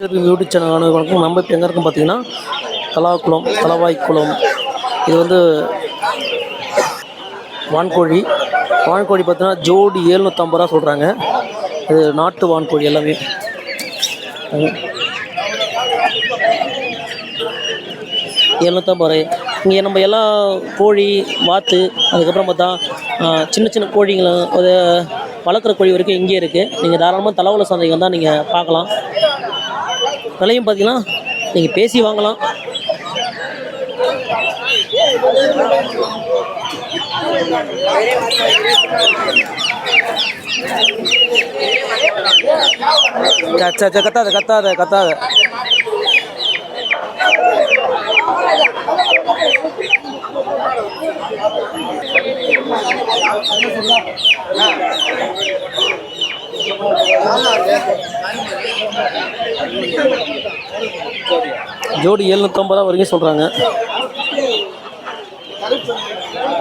YouTube channel வணக்கம். நம்ம இப்போ எங்கே இருக்கும் பார்த்தீங்கன்னா தலவாய்க்குளம். இது வந்து வான்கோழி பார்த்தீங்கன்னா ஜோடி 750 ரூபா சொல்கிறாங்க. இது நாட்டு வான்கோழி எல்லாமே. ரூபாய். இங்கே நம்ம எல்லா கோழி வாத்து அதுக்கப்புறம் பார்த்தா சின்ன சின்ன கோழிங்களை ஒரு வளர்க்குற கோழி வரைக்கும் இங்கே இருக்குது. நீங்கள் தாராளமாக தலவாழ சந்தைக்கு வந்தால் நீங்கள் பார்க்கலாம். விலையும் பார்த்தீங்கன்னா நீங்கள் பேசி வாங்கலாம். கத்தாத ஜோடி 750 ரூபா வரைக்கும் சொல்கிறாங்க.